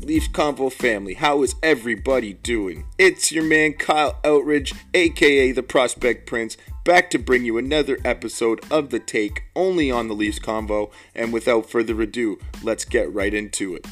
Leafs Convo family, how is everybody doing? It's your man Kyle Outridge, aka the Prospect Prince, back to bring you another episode of The Take, only on the Leafs Convo, and without further ado, let's get right into it.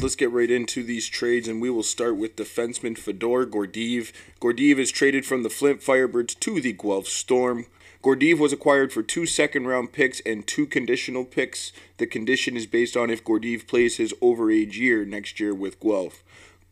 Let's get right into these trades, and we will start with defenseman Fedor Gordeev. Gordeev is traded from the Flint Firebirds to the Guelph Storm. Gordeev was acquired for 2 second-round picks and 2 conditional picks. The condition is based on if Gordeev plays his overage year next year with Guelph.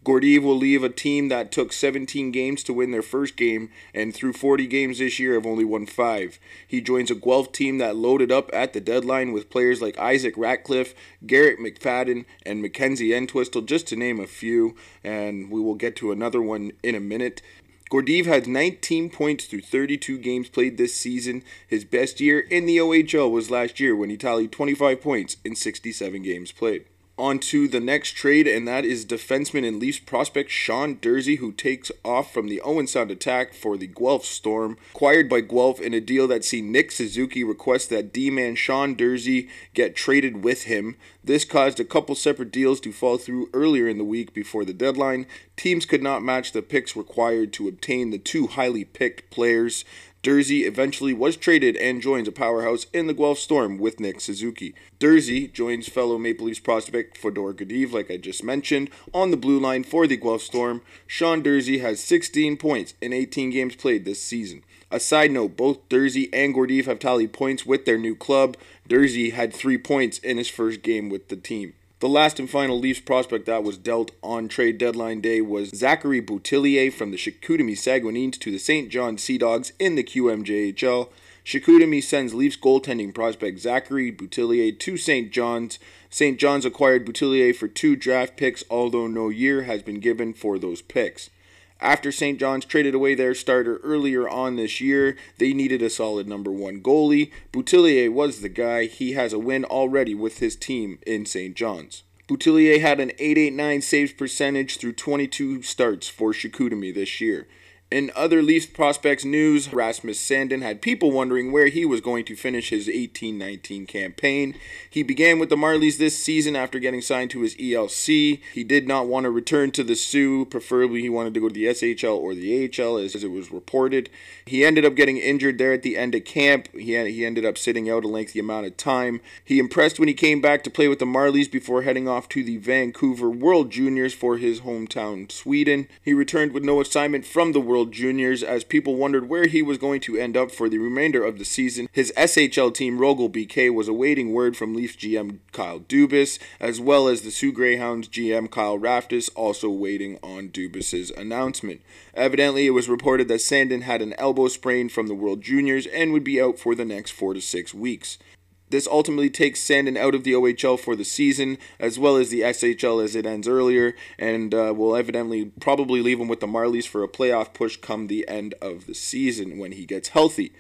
Gordeev will leave a team that took 17 games to win their first game, and through 40 games this year have only won 5. He joins a Guelph team that loaded up at the deadline with players like Isaac Ratcliffe, Garrett McFadden, and Mackenzie Entwistle, just to name a few, and we will get to another one in a minute. Gordeev has 19 points through 32 games played this season. His best year in the OHL was last year when he tallied 25 points in 67 games played. On to the next trade, and that is defenseman and Leafs prospect Sean Durzi, who takes off from the Owen Sound Attack for the Guelph Storm. Acquired by Guelph in a deal that seen Nick Suzuki request that D-man Sean Durzi get traded with him. This caused a couple separate deals to fall through earlier in the week before the deadline. Teams could not match the picks required to obtain the 2 highly picked players. Durzi eventually was traded and joins a powerhouse in the Guelph Storm with Nick Suzuki. Durzi joins fellow Maple Leafs prospect Fedor Gordeev, like I just mentioned, on the blue line for the Guelph Storm. Sean Durzi has 16 points in 18 games played this season. A side note, both Durzi and Gordeev have tallied points with their new club. Durzi had 3 points in his first game with the team. The last and final Leafs prospect that was dealt on trade deadline day was Zachary Boutillier from the Chicoutimi Saguenayens to the St. John Sea Dogs in the QMJHL. Chicoutimi sends Leafs goaltending prospect Zachary Boutillier to St. John's. St. John's acquired Boutillier for 2 draft picks, although no year has been given for those picks. After St. John's traded away their starter earlier on this year, they needed a solid number 1 goalie. Boutillier was the guy. He has a win already with his team in St. John's. Boutillier had an .889 saves percentage through 22 starts for Chicoutimi this year. In other Leafs prospects news, Rasmus Sandin had people wondering where he was going to finish his 18-19 campaign. He began with the Marlies this season after getting signed to his ELC. He did not want to return to the Sioux. Preferably he wanted to go to the SHL or the AHL as it was reported. He ended up getting injured there at the end of camp. He ended up sitting out a lengthy amount of time. He impressed when he came back to play with the Marlies before heading off to the Vancouver World Juniors for his hometown, Sweden. He returned with no assignment from the World Juniors as people wondered where he was going to end up for the remainder of the season. His SHL team, Rogel BK, was awaiting word from Leafs GM Kyle Dubas, as well as the Sioux Greyhounds GM Kyle Raftis, also waiting on Dubas's announcement. Evidently, it was reported that Sandin had an elbow sprain from the World Juniors and would be out for the next 4 to 6 weeks. This ultimately takes Sandin out of the OHL for the season, as well as the SHL as it ends earlier, and will evidently probably leave him with the Marlies for a playoff push come the end of the season when he gets healthy.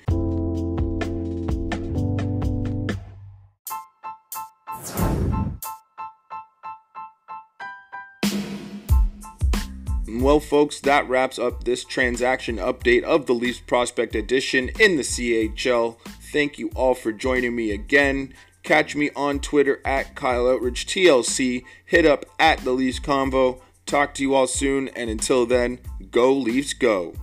Well, folks, that wraps up this transaction update of the Leafs Prospect Edition in the CHL. Thank you all for joining me again. Catch me on Twitter at Kyle Outridge TLC. Hit up at the Leafs Convo. Talk to you all soon, and until then, go Leafs go.